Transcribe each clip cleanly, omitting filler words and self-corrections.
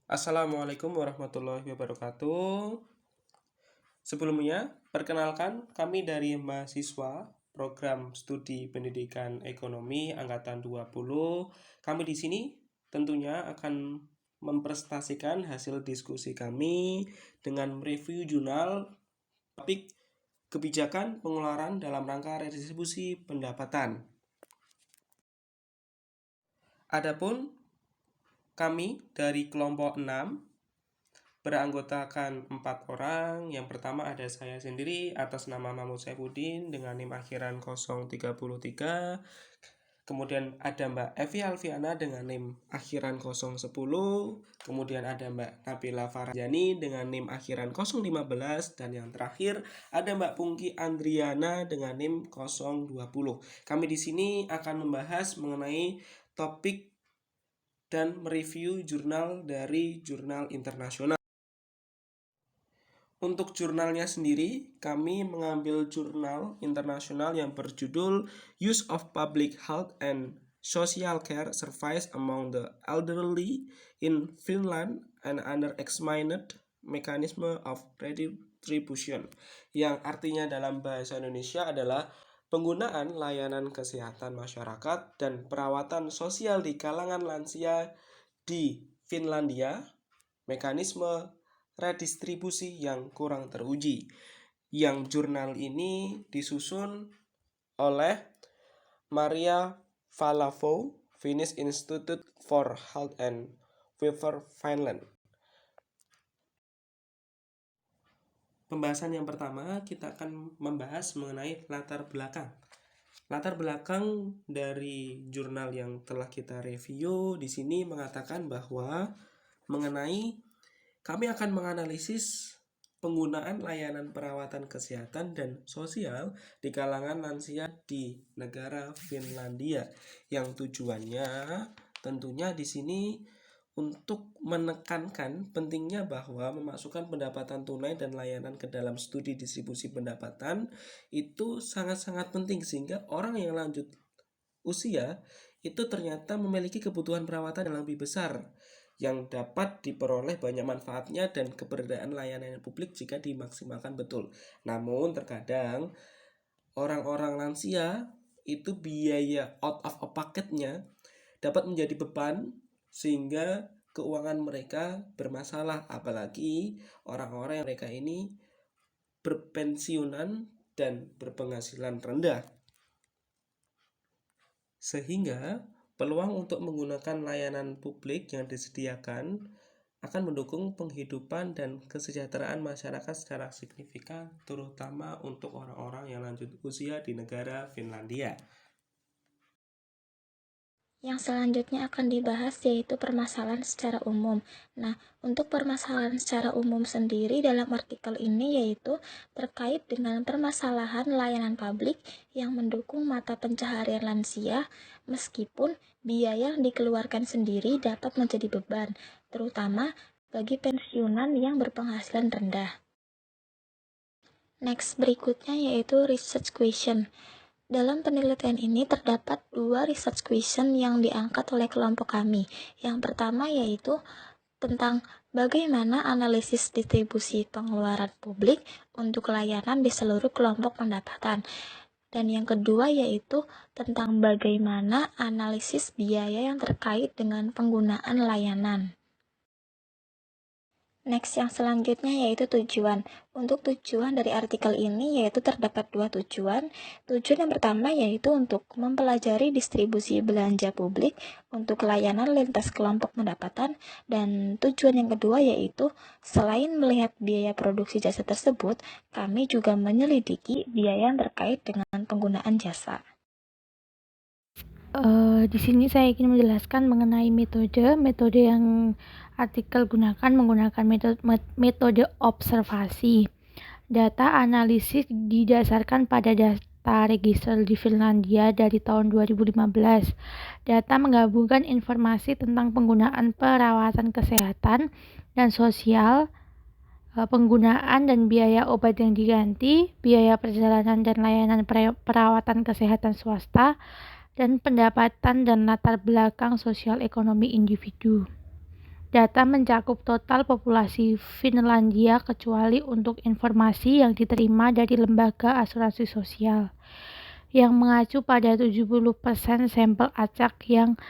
Assalamualaikum warahmatullahi wabarakatuh. Sebelumnya, perkenalkan kami dari mahasiswa program studi pendidikan ekonomi angkatan 20. Kami di sini tentunya akan mempresentasikan hasil diskusi kami dengan mereview jurnal topik kebijakan pengeluaran dalam rangka redistribusi pendapatan. Adapun kami dari kelompok 6 beranggotakan 4 orang. Yang pertama ada saya sendiri atas nama Mahmud Saifuddin dengan NIM akhiran 033. Kemudian ada Mbak Evi Alfiana dengan NIM akhiran 010. Kemudian ada Mbak Nabila Farjani dengan NIM akhiran 015. Dan yang terakhir ada Mbak Pungki Andriana dengan NIM 020. Kami di sini akan membahas mengenai topik dan mereview jurnal dari jurnal internasional. Untuk jurnalnya sendiri, kami mengambil jurnal internasional yang berjudul Use of Public Health and Social Care Service Among the Elderly in Finland and under Examined Mechanism of Redistribution, yang artinya dalam bahasa Indonesia adalah penggunaan layanan kesehatan masyarakat dan perawatan sosial di kalangan lansia di Finlandia, mekanisme redistribusi yang kurang teruji. Yang jurnal ini disusun oleh Maria Valavo, Finnish Institute for Health and Welfare Finland. Pembahasan yang pertama, kita akan membahas mengenai latar belakang. Latar belakang dari jurnal yang telah kita review di sini mengatakan bahwa kami akan menganalisis penggunaan layanan perawatan kesehatan dan sosial di kalangan lansia di negara Finlandia, yang tujuannya tentunya di sini untuk menekankan pentingnya bahwa memasukkan pendapatan tunai dan layanan ke dalam studi distribusi pendapatan itu sangat-sangat penting, sehingga orang yang lanjut usia itu ternyata memiliki kebutuhan perawatan yang lebih besar yang dapat diperoleh banyak manfaatnya dan keberadaan layanan publik jika dimaksimalkan betul. Namun terkadang orang-orang lansia itu biaya out of pocket-nya dapat menjadi beban sehingga keuangan mereka bermasalah, apalagi orang-orang yang mereka ini berpensiunan dan berpenghasilan rendah. Sehingga peluang untuk menggunakan layanan publik yang disediakan akan mendukung penghidupan dan kesejahteraan masyarakat secara signifikan, terutama untuk orang-orang yang lanjut usia di negara Finlandia. Yang selanjutnya akan dibahas yaitu permasalahan secara umum. Nah, untuk permasalahan secara umum sendiri dalam artikel ini yaitu terkait dengan permasalahan layanan publik yang mendukung mata pencaharian lansia, meskipun biaya yang dikeluarkan sendiri dapat menjadi beban, terutama bagi pensiunan yang berpenghasilan rendah. Next, berikutnya yaitu research question. Dalam penelitian ini terdapat 2 research question yang diangkat oleh kelompok kami. Yang pertama yaitu tentang bagaimana analisis distribusi pengeluaran publik untuk layanan di seluruh kelompok pendapatan. Dan yang kedua yaitu tentang bagaimana analisis biaya yang terkait dengan penggunaan layanan. Next, yang selanjutnya yaitu tujuan. Untuk tujuan dari artikel ini yaitu terdapat 2 tujuan. Tujuan yang pertama yaitu untuk mempelajari distribusi belanja publik untuk layanan lintas kelompok pendapatan, dan tujuan yang kedua yaitu selain melihat biaya produksi jasa tersebut, kami juga menyelidiki biaya yang terkait dengan penggunaan jasa. Di sini saya ingin menjelaskan mengenai metode yang artikel gunakan menggunakan metode observasi. Data analisis didasarkan pada data register di Finlandia dari tahun 2015. Data menggabungkan informasi tentang penggunaan perawatan kesehatan dan sosial, penggunaan dan biaya obat yang diganti, biaya perjalanan dan layanan perawatan kesehatan swasta, dan pendapatan dan latar belakang sosial ekonomi individu. Data mencakup total populasi Finlandia kecuali untuk informasi yang diterima dari lembaga asuransi sosial yang mengacu pada 70% sampel acak yang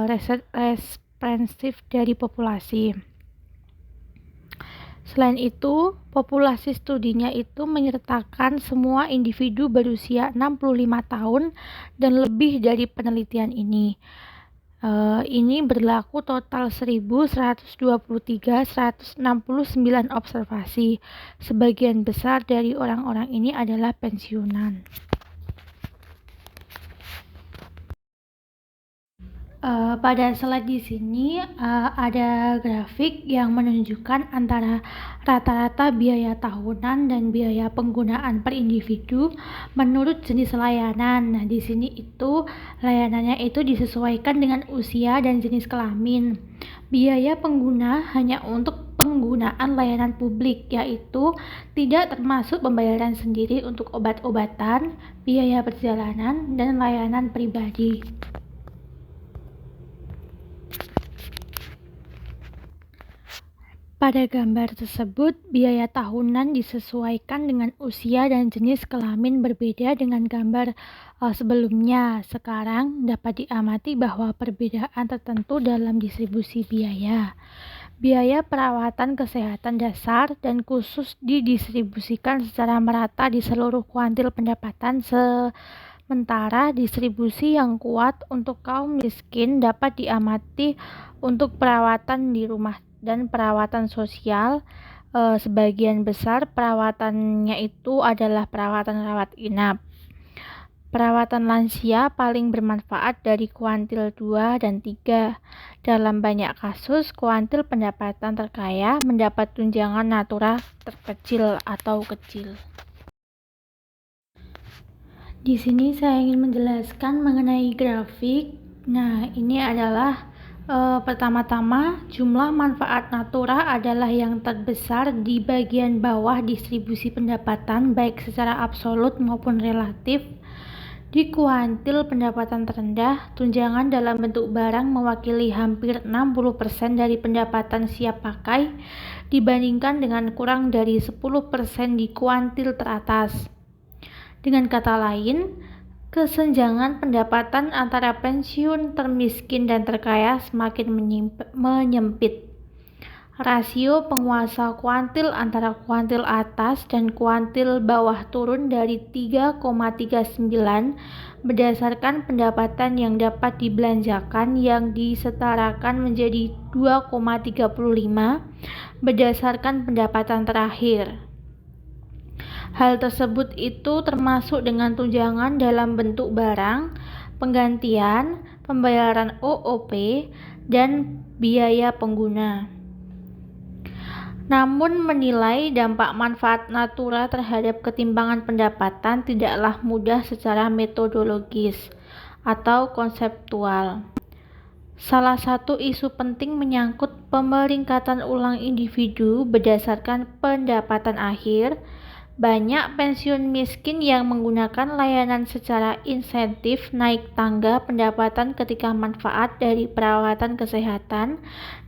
representatif dari populasi. Selain itu, populasi studinya itu menyertakan semua individu berusia 65 tahun dan lebih dari penelitian ini. Ini berlaku total 1.169 observasi. Sebagian besar dari orang-orang ini adalah pensiunan. Pada slide di sini ada grafik yang menunjukkan antara rata-rata biaya tahunan dan biaya penggunaan per individu menurut jenis layanan. Nah, di sini itu layanannya itu disesuaikan dengan usia dan jenis kelamin. Biaya pengguna hanya untuk penggunaan layanan publik, yaitu tidak termasuk pembayaran sendiri untuk obat-obatan, biaya perjalanan, dan layanan pribadi. Pada gambar tersebut, biaya tahunan disesuaikan dengan usia dan jenis kelamin berbeda dengan gambar sebelumnya. Sekarang dapat diamati bahwa perbedaan tertentu dalam distribusi biaya. Biaya perawatan kesehatan dasar dan khusus didistribusikan secara merata di seluruh kuantil pendapatan, sementara distribusi yang kuat untuk kaum miskin dapat diamati untuk perawatan di rumah dan perawatan sosial. Sebagian besar perawatannya itu adalah perawatan rawat inap. Perawatan lansia paling bermanfaat dari kuantil 2 dan 3. Dalam banyak kasus, kuantil pendapatan terkaya mendapat tunjangan natura terkecil atau kecil. Di sini saya ingin menjelaskan mengenai grafik. Nah, ini adalah pertama-tama, jumlah manfaat natura adalah yang terbesar di bagian bawah distribusi pendapatan baik secara absolut maupun relatif. Di kuantil pendapatan terendah, tunjangan dalam bentuk barang mewakili hampir 60% dari pendapatan siap pakai dibandingkan dengan kurang dari 10% di kuantil teratas. Dengan kata lain, kesenjangan pendapatan antara pensiun, termiskin, dan terkaya semakin menyempit. Rasio penguasa kuantil antara kuantil atas dan kuantil bawah turun dari 3,39 berdasarkan pendapatan yang dapat dibelanjakan yang disetarakan menjadi 2,35 berdasarkan pendapatan terakhir. Hal tersebut itu termasuk dengan tunjangan dalam bentuk barang, penggantian, pembayaran OOP, dan biaya pengguna. Namun menilai dampak manfaat natura terhadap ketimbangan pendapatan tidaklah mudah secara metodologis atau konseptual. Salah satu isu penting menyangkut pemeringkatan ulang individu berdasarkan pendapatan akhir. Banyak pensiun miskin yang menggunakan layanan secara insentif naik tangga pendapatan ketika manfaat dari perawatan kesehatan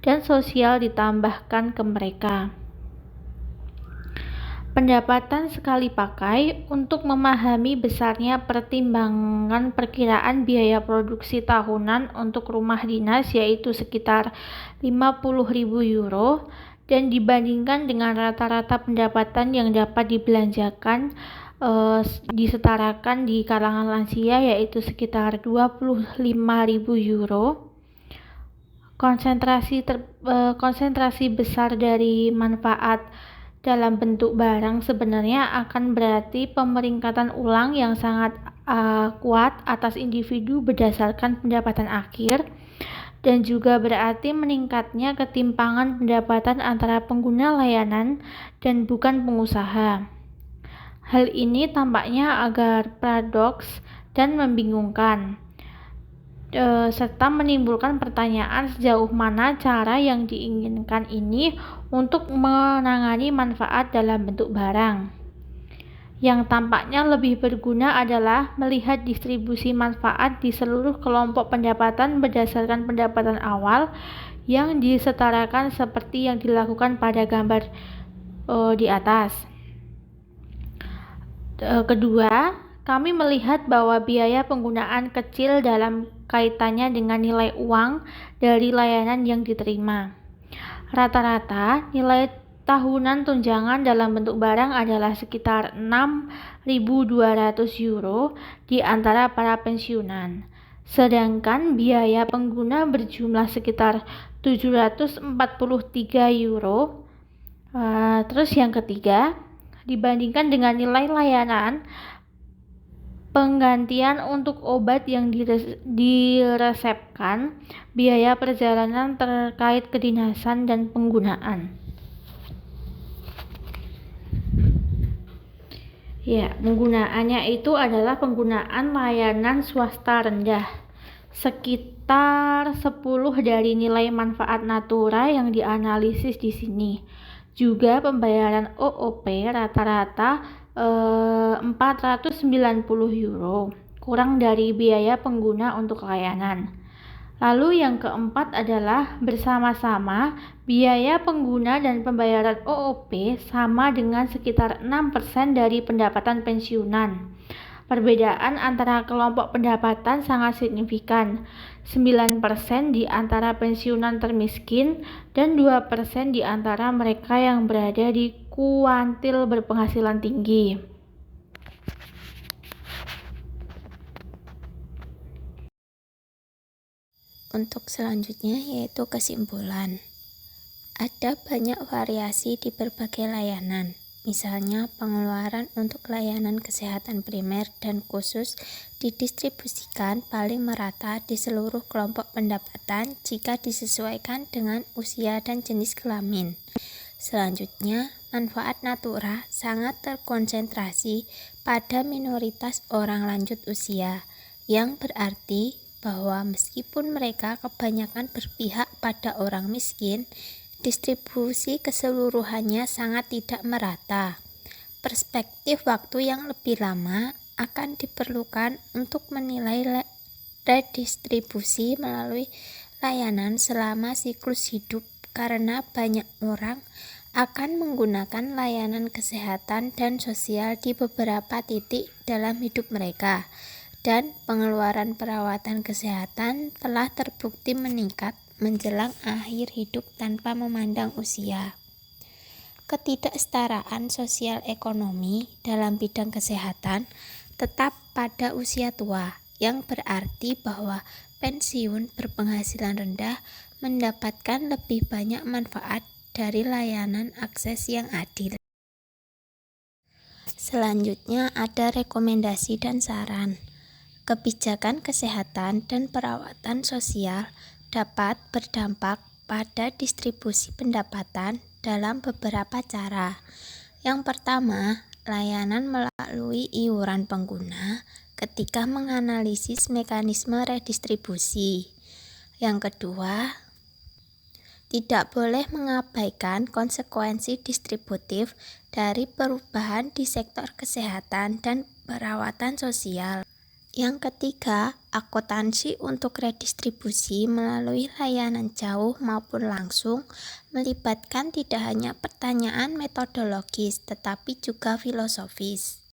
dan sosial ditambahkan ke mereka. Pendapatan sekali pakai untuk memahami besarnya pertimbangan perkiraan biaya produksi tahunan untuk rumah dinas yaitu sekitar 50.000 euro dan dibandingkan dengan rata-rata pendapatan yang dapat dibelanjakan disetarakan di kalangan lansia yaitu sekitar 25.000 euro. Konsentrasi besar dari manfaat dalam bentuk barang sebenarnya akan berarti pemeringkatan ulang yang sangat kuat atas individu berdasarkan pendapatan akhir, dan juga berarti meningkatnya ketimpangan pendapatan antara pengguna layanan dan bukan pengusaha. Hal ini tampaknya agak paradoks dan membingungkan, serta menimbulkan pertanyaan sejauh mana cara yang diinginkan ini untuk menangani manfaat dalam bentuk barang. Yang tampaknya lebih berguna adalah melihat distribusi manfaat di seluruh kelompok pendapatan berdasarkan pendapatan awal yang disetarakan seperti yang dilakukan pada gambar di atas. Kedua, kami melihat bahwa biaya penggunaan kecil dalam kaitannya dengan nilai uang dari layanan yang diterima. Rata-rata nilai tahunan tunjangan dalam bentuk barang adalah sekitar 6.200 euro di antara para pensiunan. Sedangkan biaya pengguna berjumlah sekitar 743 euro. Terus yang ketiga, dibandingkan dengan nilai layanan penggantian untuk obat yang diresepkan, biaya perjalanan terkait kedinasan dan penggunaan. Ya, penggunaannya itu adalah penggunaan layanan swasta rendah. Sekitar 10 dari nilai manfaat natura yang dianalisis di sini. Juga pembayaran OOP rata-rata 490 euro, kurang dari biaya pengguna untuk layanan. Lalu yang keempat adalah bersama-sama biaya pengguna dan pembayaran OOP sama dengan sekitar 6% dari pendapatan pensiunan. Perbedaan antara kelompok pendapatan sangat signifikan, 9% di antara pensiunan termiskin dan 2% di antara mereka yang berada di kuantil berpenghasilan tinggi. Untuk selanjutnya yaitu kesimpulan. Ada banyak variasi di berbagai layanan. Misalnya pengeluaran untuk layanan kesehatan primer dan khusus didistribusikan paling merata di seluruh kelompok pendapatan jika disesuaikan dengan usia dan jenis kelamin. Selanjutnya, manfaat natura sangat terkonsentrasi pada minoritas orang lanjut usia, yang berarti bahwa meskipun mereka kebanyakan berpihak pada orang miskin, distribusi keseluruhannya sangat tidak merata. Perspektif waktu yang lebih lama akan diperlukan untuk menilai redistribusi melalui layanan selama siklus hidup, karena banyak orang akan menggunakan layanan kesehatan dan sosial di beberapa titik dalam hidup mereka. Dan pengeluaran perawatan kesehatan telah terbukti meningkat menjelang akhir hidup tanpa memandang usia. Ketidaksetaraan sosial ekonomi dalam bidang kesehatan tetap pada usia tua, yang berarti bahwa pensiun berpenghasilan rendah mendapatkan lebih banyak manfaat dari layanan akses yang adil. Selanjutnya ada rekomendasi dan saran. Kebijakan kesehatan dan perawatan sosial dapat berdampak pada distribusi pendapatan dalam beberapa cara. Yang pertama, layanan melalui iuran pengguna ketika menganalisis mekanisme redistribusi. Yang kedua, tidak boleh mengabaikan konsekuensi distributif dari perubahan di sektor kesehatan dan perawatan sosial. Yang ketiga, akuntansi untuk redistribusi melalui layanan jauh maupun langsung melibatkan tidak hanya pertanyaan metodologis tetapi juga filosofis.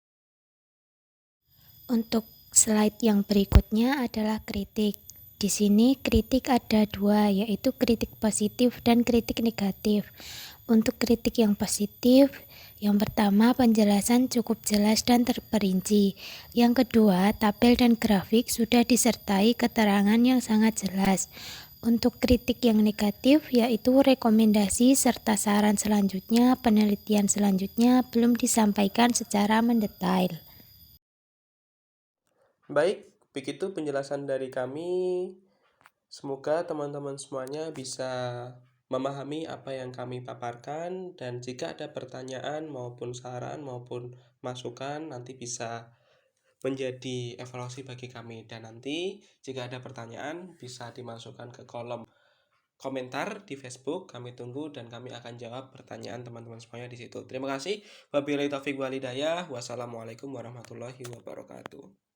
Untuk slide yang berikutnya adalah kritik. Di sini kritik ada dua, yaitu kritik positif dan kritik negatif. Untuk kritik yang positif, yang pertama penjelasan cukup jelas dan terperinci. Yang kedua, tabel dan grafik sudah disertai keterangan yang sangat jelas. Untuk kritik yang negatif, yaitu rekomendasi serta saran selanjutnya, penelitian selanjutnya belum disampaikan secara mendetail. Baik, begitu penjelasan dari kami. Semoga teman-teman semuanya bisa memahami apa yang kami paparkan, dan jika ada pertanyaan maupun saran maupun masukan nanti bisa menjadi evaluasi bagi kami, dan nanti jika ada pertanyaan bisa dimasukkan ke kolom komentar di Facebook. Kami tunggu dan kami akan jawab pertanyaan teman-teman semuanya di situ. Terima kasih. Wabillahi taufiq wal hidayah. Wassalamualaikum warahmatullahi wabarakatuh.